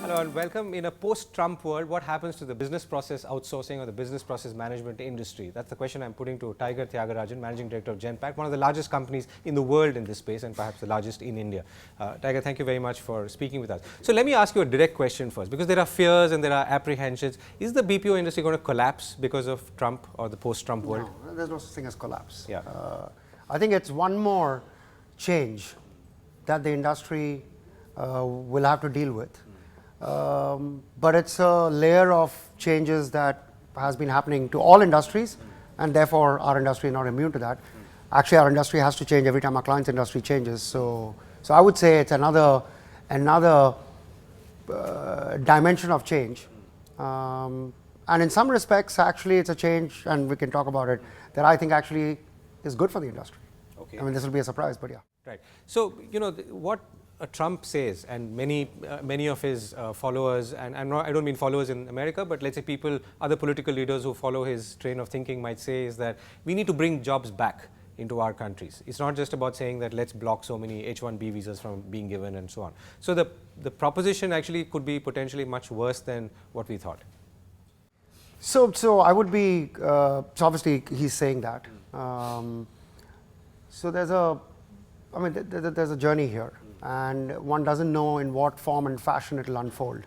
Hello and welcome. In a post-Trump world, what happens to the business process outsourcing or the business process management industry? That's the question I'm putting to Tyagarajan, Managing Director of Genpact, one of the largest companies in the world in this space and perhaps the largest in India. Tiger, thank you very much for speaking with us. So let me ask you a direct question first, because there are fears and there are apprehensions. Is the BPO industry going to collapse because of Trump or the post-Trump world? No, there's no such thing as collapse. Yeah. I think it's one more change that the industry will have to deal with. But it's a layer of changes that has been happening to all industries, and therefore our industry is not immune to that. Actually, our industry has to change every time our client's industry changes. So I would say it's another dimension of change. And in some respects, actually, it's a change, and we can talk about it, that I think actually is good for the industry. Okay. I mean, this will be a surprise, but yeah. Right. So, you know, what Trump says, and many of his followers, and I don't mean followers in America, but let's say people, other political leaders who follow his train of thinking might say is that we need to bring jobs back into our countries. It's not just about saying that let's block so many H-1B visas from being given and so on. So the proposition actually could be potentially much worse than what we thought. So I would be, so obviously he's saying that. So there's a journey here, and one doesn't know in what form and fashion it will unfold.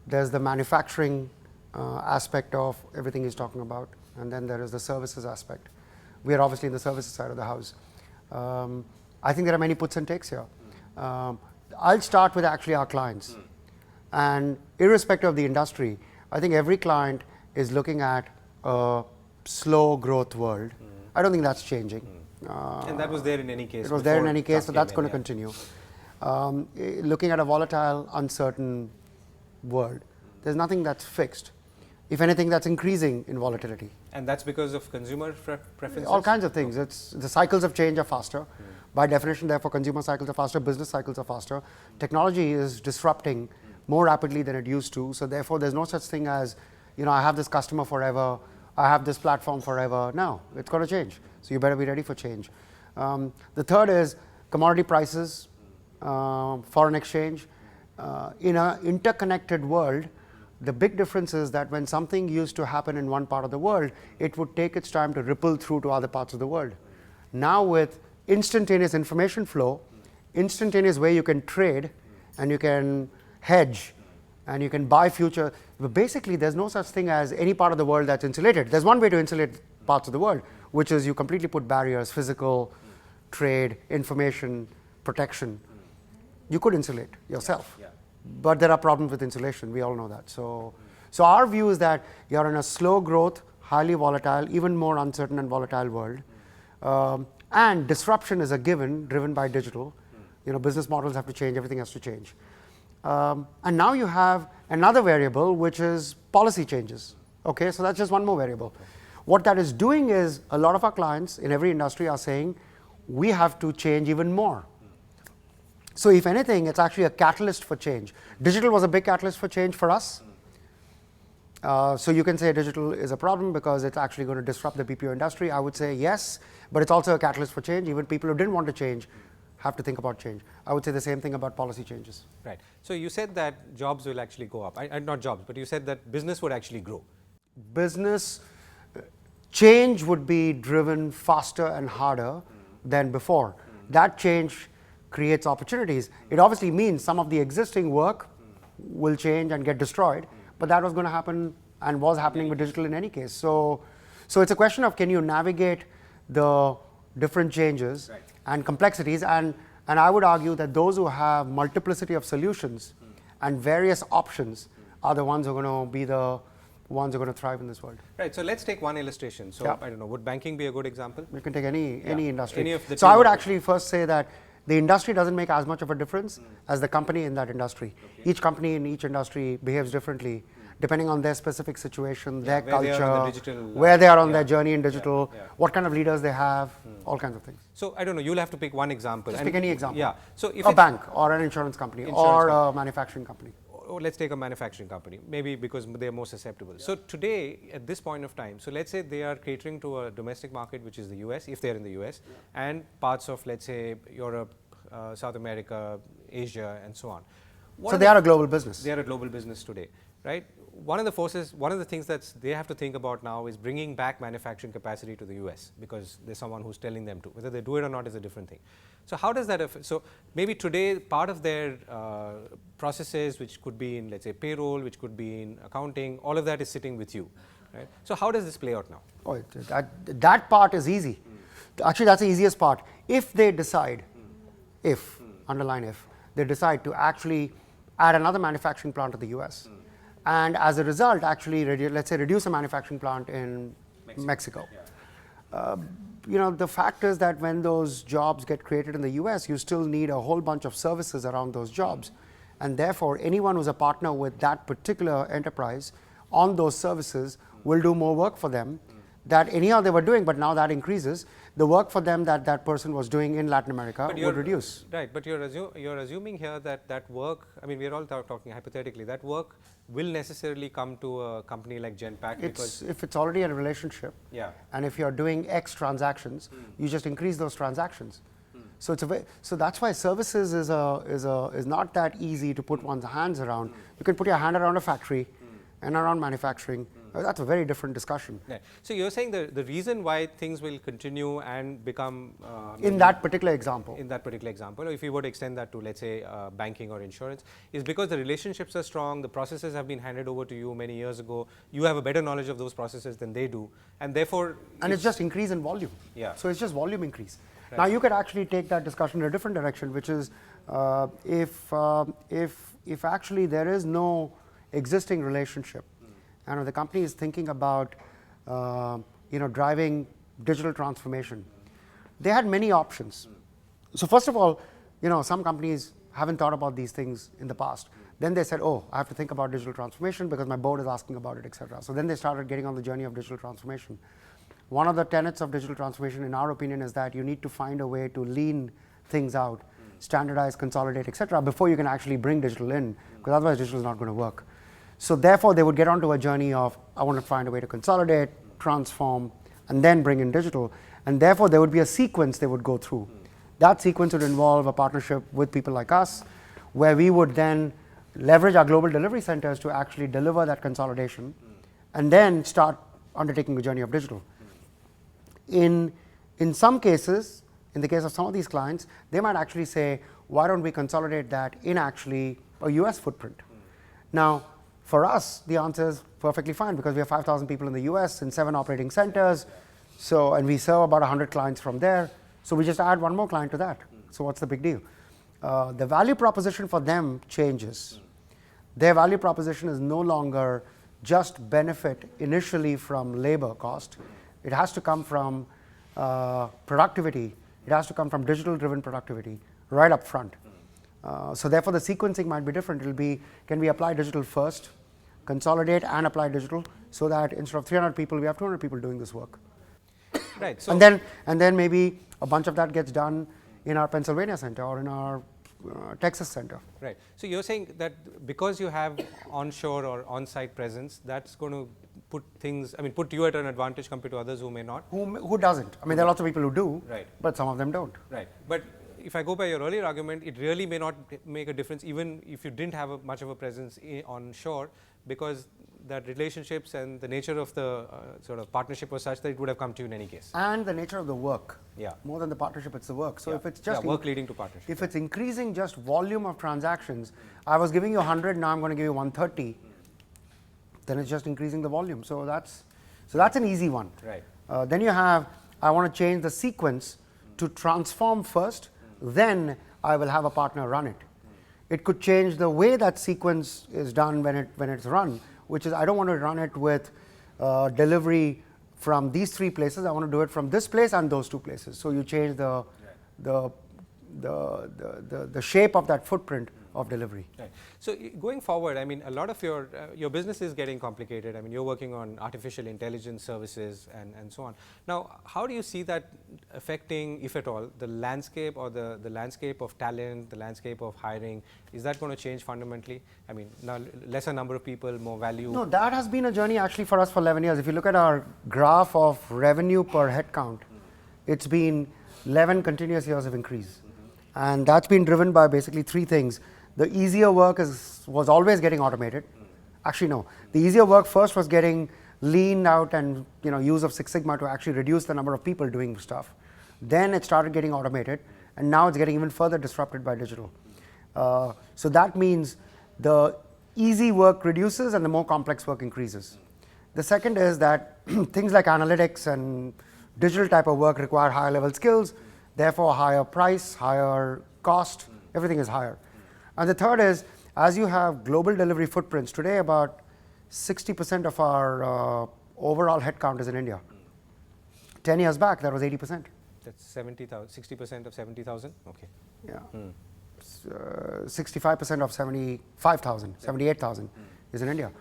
There's the manufacturing aspect of everything he's talking about, and then there is the services aspect. We are obviously in the services side of the house. I think there are many puts and takes here. I'll start with actually our clients. And irrespective of the industry, I think every client is looking at a slow growth world. I don't think that's changing. And that was there in any case. It was there in any case, so that's going to yeah. continue. Looking at a volatile, uncertain world, there's nothing that's fixed. If anything, that's increasing in volatility. And that's because of consumer preferences? All kinds of things. The cycles of change are faster. By definition, therefore, consumer cycles are faster, business cycles are faster. Technology is disrupting more rapidly than it used to. So therefore, there's no such thing as, you know, I have this customer forever, I have this platform forever. No, it's going to change. So you better be ready for change. The third is commodity prices, foreign exchange. In an interconnected world, the big difference is that when something used to happen in one part of the world, it would take its time to ripple through to other parts of the world. Now with instantaneous information flow, instantaneous way you can trade and you can hedge and you can buy future. But basically, there's no such thing as any part of the world that's insulated. There's one way to insulate parts of the world, which is you completely put barriers, physical, trade, information, protection. You could insulate yourself. Yeah. But there are problems with insulation. We all know that. So our view is that you're in a slow growth, highly volatile, even more uncertain and volatile world. And disruption is a given, driven by digital. You know, business models have to change, everything has to change. And now you have another variable, which is policy changes. Okay, so that's just one more variable. What that is doing is a lot of our clients in every industry are saying, we have to change even more. So if anything, it's actually a catalyst for change. Digital was a big catalyst for change for us. So you can say digital is a problem because it's actually going to disrupt the BPO industry. I would say yes, but it's also a catalyst for change. Even people who didn't want to change have to think about change. I would say the same thing about policy changes. Right. So you said that jobs will actually go up. Not jobs, but you said that business would actually grow. Business change would be driven faster and harder than before. That change creates opportunities. It obviously means some of the existing work will change and get destroyed, but that was going to happen and was happening with digital in any case. So it's a question of can you navigate the different changes and complexities, and I would argue that those who have multiplicity of solutions and various options are the ones who are going to be the ones who are going to thrive in this world. Right. So let's take one illustration. So I don't know, would banking be a good example? You can take any industry. Any of the so I would actually first say that the industry doesn't make as much of a difference as the company in that industry. Okay. Each company in each industry behaves differently depending on their specific situation, their culture, where they are on their journey in digital, what kind of leaders they have, all kinds of things. So I don't know, you'll have to pick one example. Just pick any example. Yeah. So if a bank or an insurance company or a manufacturing company. Or let's take a manufacturing company, maybe because they're more susceptible. So today, at this point of time, so let's say they are catering to a domestic market, which is the US, if they're in the US, and parts of, let's say, Europe, South America, Asia, and so on. So they are a global business. They are a global business today, right? One of the things that they have to think about now is bringing back manufacturing capacity to the US, because there's someone who's telling them to. Whether they do it or not is a different thing. So how does that affect? So maybe today part of their processes, which could be in, let's say, payroll, which could be in accounting, all of that is sitting with you, right? So how does this play out now? Oh, that part is easy. Actually, that's the easiest part. If they decide, underline if, they decide to actually add another manufacturing plant to the US, and as a result, actually, let's say, reduce a manufacturing plant in Mexico. The fact is that when those jobs get created in the US, you still need a whole bunch of services around those jobs. And therefore, anyone who's a partner with that particular enterprise on those services will do more work for them that anyhow they were doing, but now that increases. The work for them that person was doing in Latin America will reduce. Right, but you're assuming here that work, I mean, we're all talking hypothetically, that work will necessarily come to a company like Genpact, because if it's already a relationship, and if you're doing X transactions, you just increase those transactions. So so that's why services is not that easy to put one's hands around. You can put your hand around a factory and around manufacturing. That's a very different discussion. Yeah. So you're saying the reason why things will continue and become in that particular example. In that particular example, or if you were to extend that to, let's say, banking or insurance, is because the relationships are strong, the processes have been handed over to you many years ago, you have a better knowledge of those processes than they do, and therefore... And it's just increase in volume. Yeah. So it's just volume increase. Right. Now you could actually take that discussion in a different direction, which is if actually there is no existing relationship, and if the company is thinking about driving digital transformation, they had many options. So first of all, some companies haven't thought about these things in the past. Then they said, oh, I have to think about digital transformation because my board is asking about it, etc. So then they started getting on the journey of digital transformation. One of the tenets of digital transformation, in our opinion, is that you need to find a way to lean things out, standardize, consolidate, etc., before you can actually bring digital in, because otherwise digital is not going to work. So therefore, they would get onto a journey of, I want to find a way to consolidate, transform, and then bring in digital. And therefore, there would be a sequence they would go through. That sequence would involve a partnership with people like us, where we would then leverage our global delivery centers to actually deliver that consolidation, and then start undertaking a journey of digital. In some cases, in the case of some of these clients, they might actually say, why don't we consolidate that in actually a US footprint? Now, for us, the answer is perfectly fine, because we have 5,000 people in the US in 7 operating centers, and we serve about 100 clients from there. So we just add one more client to that. So what's the big deal? The value proposition for them changes. Their value proposition is no longer just benefit initially from labor cost. It has to come from productivity. It has to come from digital-driven productivity right up front. So therefore, the sequencing might be different. It'll be, can we apply digital first, consolidate and apply digital, so that instead of 300 people, we have 200 people doing this work. Right. So and then maybe a bunch of that gets done in our Pennsylvania center or in our Texas center. Right. So you're saying that because you have onshore or on-site presence, that's going to put you at an advantage compared to others who may not? Who doesn't? I mean, there are lots of people who do, right, but some of them don't. Right. But if I go by your earlier argument, it really may not make a difference even if you didn't have much of a presence onshore, because that relationships and the nature of the sort of partnership was such that it would have come to you in any case. And the nature of the work. Yeah. More than the partnership, it's the work. So if it's just work leading to partnership. If it's increasing just volume of transactions, I was giving you 100, now I'm going to give you 130. Then it's just increasing the volume. So that's an easy one. Right. Then you have, I want to change the sequence to transform first, then I will have a partner run it. It could change the way that sequence is done when it's run, which is I don't want to run it with delivery from these 3 places. I want to do it from this place and those 2 places. So you change the shape of that footprint of delivery. Right. So going forward, I mean, a lot of your business is getting complicated. I mean, you're working on artificial intelligence services and so on. Now, how do you see that affecting, if at all, the landscape or the landscape of talent, the landscape of hiring? Is that going to change fundamentally? I mean, now lesser number of people, more value? No, that has been a journey actually for us for 11 years. If you look at our graph of revenue per head count, it's been 11 continuous years of increase. And that's been driven by basically 3 things. the easier work was always getting automated. Actually, no. The easier work first was getting lean out and use of Six Sigma to actually reduce the number of people doing stuff. Then it started getting automated, and now it's getting even further disrupted by digital. So that means the easy work reduces and the more complex work increases. The second is that things like analytics and digital type of work require higher level skills, therefore higher price, higher cost, everything is higher. And the third is, as you have global delivery footprints, today about 60% of our overall headcount is in India. 10 years back, that was 80%. That's 70,000, 60% of 70,000? Okay. Yeah. 65% of 75,000, 78,000 is in India.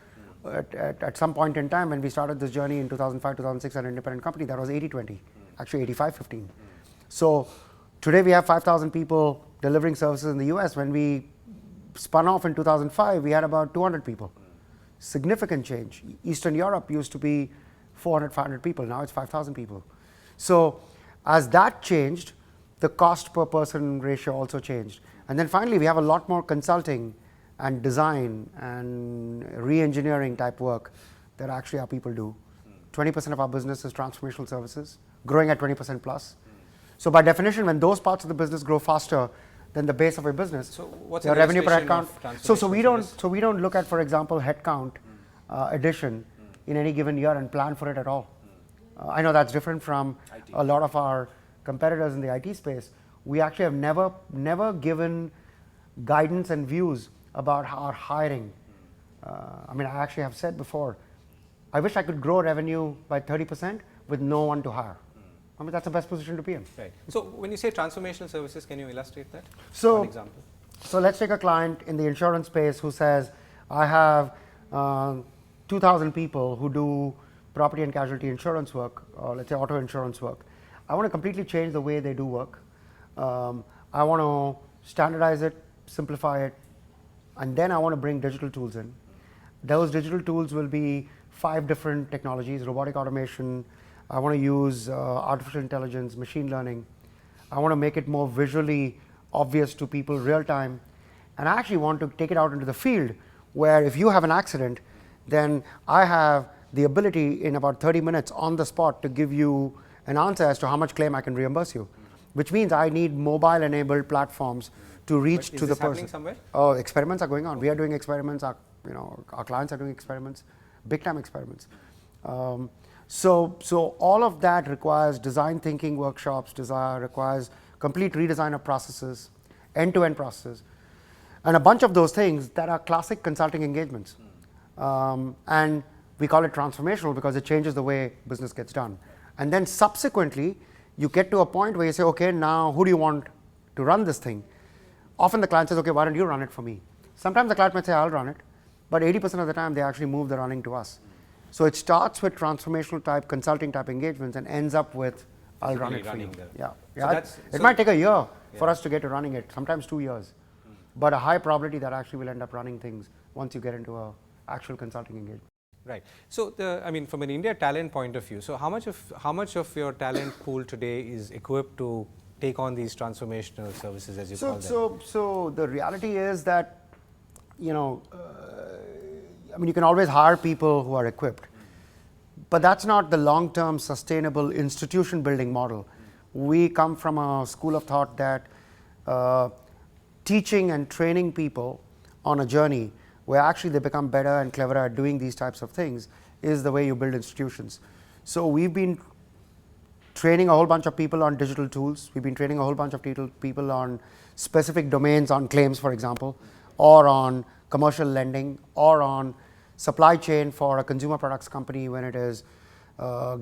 At some point in time, when we started this journey in 2005, 2006, an independent company, that was 80-20, actually 85-15. So today we have 5,000 people delivering services in the US. When we spun off in 2005, we had about 200 people. Significant change. Eastern Europe used to be 400, 500 people. Now it's 5,000 people. So as that changed, the cost per person ratio also changed. And then finally, we have a lot more consulting and design and re-engineering type work that actually our people do. 20% of our business is transformational services, growing at 20% plus. So by definition, when those parts of the business grow faster than the base of a business, so what's your revenue per illustration headcount. of So we don't look at, for example, headcount addition in any given year and plan for it at all. I know that's different from a lot of our competitors in the IT space. We actually have never given guidance and views about our hiring. I mean, I actually have said before, I wish I could grow revenue by 30% with no one to hire. I mean, that's the best position to be in. Right. So when you say transformational services, can you illustrate that? So, one example. So let's take a client in the insurance space who says, I have 2,000 people who do property and casualty insurance work, or let's say auto insurance work. I want to completely change the way they do work. I want to standardize it, simplify it, and then I want to bring digital tools in. Those digital tools will be 5 different technologies: robotic automation. I want to use artificial intelligence, machine learning. I want to make it more visually obvious to people real time. And I actually want to take it out into the field where if you have an accident, then I have the ability in about 30 minutes on the spot to give you an answer as to how much claim I can reimburse you, which means I need mobile enabled platforms to reach to the person. Is this happening somewhere? Oh, experiments are going on. We are doing experiments. Our clients are doing experiments, big time experiments. So all of that requires design thinking workshops, requires complete redesign of processes, end-to-end processes, and a bunch of those things that are classic consulting engagements. And we call it transformational because it changes the way business gets done. And then subsequently, you get to a point where you say, okay, now who do you want to run this thing? Often the client says, okay, why don't you run it for me? Sometimes the client might say, I'll run it, but 80% of the time they actually move the running to us. So it starts with transformational type, consulting type engagements and ends up with, I'll run it for you. Yeah. It might take a year for us to get to running it, sometimes 2 years, but a high probability that actually will end up running things once you get into a actual consulting engagement. Right. So, I mean, from an India talent point of view, so how much of your talent pool today is equipped to take on these transformational services, as you call them? So the reality is that, I mean, you can always hire people who are equipped, but that's not the long-term sustainable institution building model. We come from a school of thought that teaching and training people on a journey where actually they become better and cleverer at doing these types of things is the way you build institutions. So we've been training a whole bunch of people on digital tools. We've been training a whole bunch of people on specific domains, on claims, for example, or on commercial lending, or on supply chain for a consumer products company when it is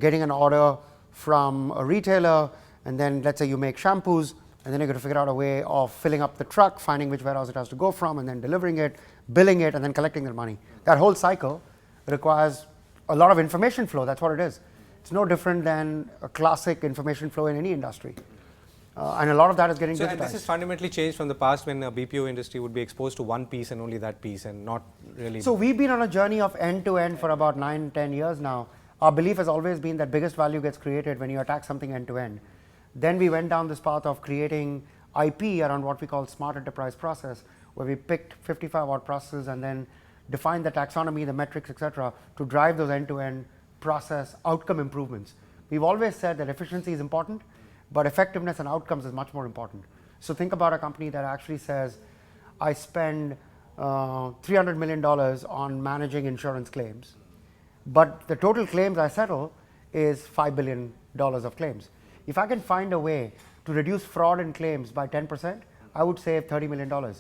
getting an order from a retailer, and then let's say you make shampoos, and then you're going to figure out a way of filling up the truck, finding which warehouse it has to go from, and then delivering it, billing it, and then collecting their money. That whole cycle requires a lot of information flow. That's what it is. It's no different than a classic information flow in any industry. And a lot of that is getting digitized. And this is fundamentally changed from the past when the BPO industry would be exposed to one piece and only that piece and not really. So we've been on a journey of end-to-end for about 9-10 years now. Our belief has always been that biggest value gets created when you attack something end-to-end. Then we went down this path of creating IP around what we call smart enterprise process, where we picked 55 odd processes and then defined the taxonomy, the metrics, etc., to drive those end-to-end process outcome improvements. We've always said that efficiency is important, but effectiveness and outcomes is much more important. So think about a company that actually says, I spend $300 million on managing insurance claims, but the total claims I settle is $5 billion of claims. If I can find a way to reduce fraud in claims by 10%, I would save $30 million.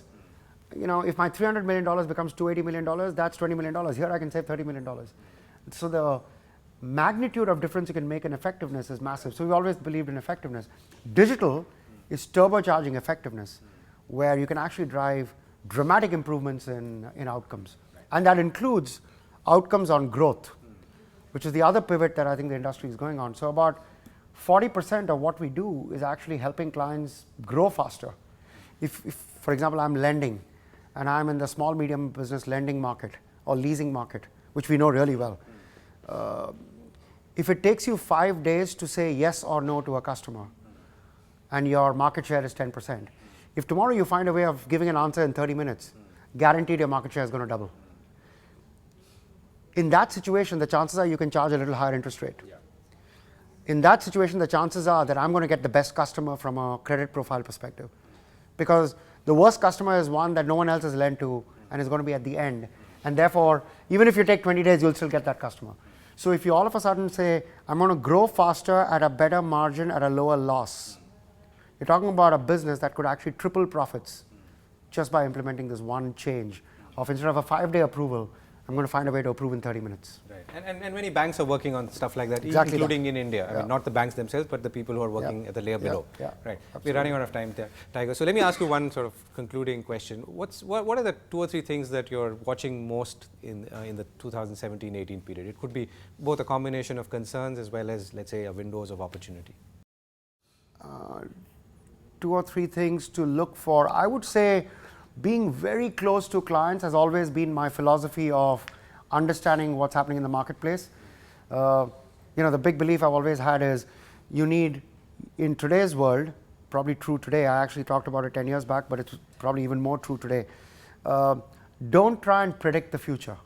You know, if my $300 million becomes $280 million, that's $20 million. Here I can save $30 million. So the magnitude of difference you can make in effectiveness is massive. So we always believed in effectiveness. Digital is turbocharging effectiveness, where you can actually drive dramatic improvements in outcomes. And that includes outcomes on growth, which is the other pivot that I think the industry is going on. So about 40% of what we do is actually helping clients grow faster. If for example, I'm lending, and I'm in the small medium business lending market or leasing market, which we know really well. If it takes you 5 days to say yes or no to a customer, and your market share is 10%, if tomorrow you find a way of giving an answer in 30 minutes, guaranteed your market share is going to double. In that situation, the chances are you can charge a little higher interest rate. Yeah. In that situation, the chances are that I'm going to get the best customer from a credit profile perspective, because the worst customer is one that no one else has lent to and is going to be at the end. And therefore, even if you take 20 days, you'll still get that customer. So if you all of a sudden say, I'm going to grow faster at a better margin at a lower loss, you're talking about a business that could actually triple profits just by implementing this one change of, instead of a 5-day approval, I'm going to find a way to approve in 30 minutes. Right. And many banks are working on stuff like that, exactly including that. in India. I mean, not the banks themselves, but the people who are working at the layer below. Yeah. Right. Absolutely. We're running out of time there, Tiger. So let me ask you one sort of concluding question. What are the 2 or 3 things that you're watching most in the 2017-18 period? It could be both a combination of concerns as well as, let's say, a windows of opportunity. 2 or 3 things to look for. I would say being very close to clients has always been my philosophy of understanding what's happening in the marketplace. The big belief I've always had is you need, in today's world, probably true today, I actually talked about it 10 years back, but it's probably even more true today. Don't try and predict the future,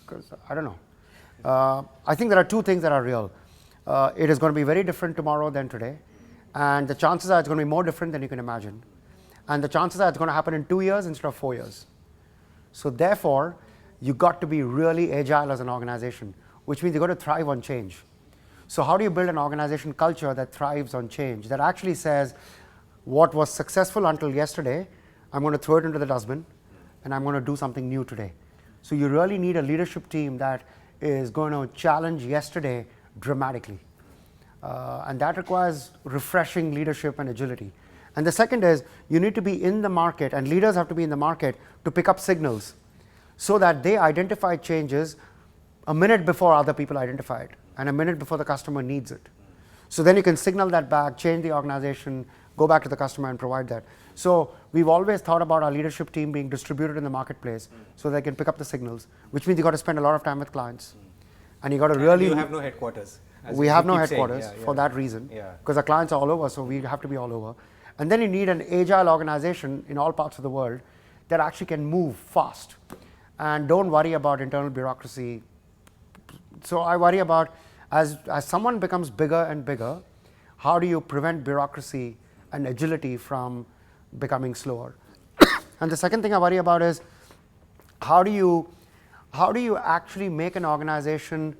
because I don't know. I think there are 2 things that are real. It is going to be very different tomorrow than today, and the chances are it's going to be more different than you can imagine. And the chances are it's going to happen in 2 years instead of 4 years. So therefore, you got to be really agile as an organization, which means you got to thrive on change. So how do you build an organization culture that thrives on change, that actually says, what was successful until yesterday, I'm going to throw it into the dustbin, and I'm going to do something new today. So you really need a leadership team that is going to challenge yesterday dramatically. And that requires refreshing leadership and agility. And the second is, you need to be in the market, and leaders have to be in the market to pick up signals so that they identify changes a minute before other people identify it, and a minute before the customer needs it. So then you can signal that back, change the organization, go back to the customer and provide that. So we've always thought about our leadership team being distributed in the marketplace so they can pick up the signals, which means you got to spend a lot of time with clients. And you got to really... You have no headquarters. We have no headquarters for that reason, because our clients are all over, so we have to be all over. And then you need an agile organization in all parts of the world that actually can move fast and don't worry about internal bureaucracy. So I worry about, as someone becomes bigger and bigger, how do you prevent bureaucracy and agility from becoming slower? And the second thing I worry about is, how do you actually make an organization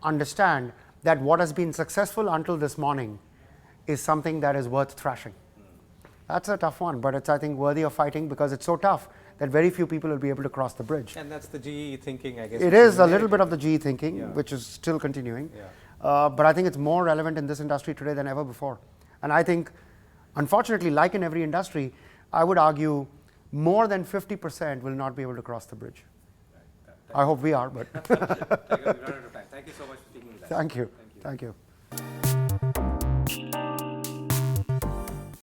understand that what has been successful until this morning is something that is worth thrashing? That's a tough one, but it's, I think, worthy of fighting, because it's so tough that very few people will be able to cross the bridge. And that's the GE thinking, I guess. It is a little bit of the GE thinking, which is still continuing. But I think it's more relevant in this industry today than ever before. And I think, unfortunately, like in every industry, I would argue more than 50% will not be able to cross the bridge. I hope we are, but... Thank you so much for speaking with us. Thank you. Thank you.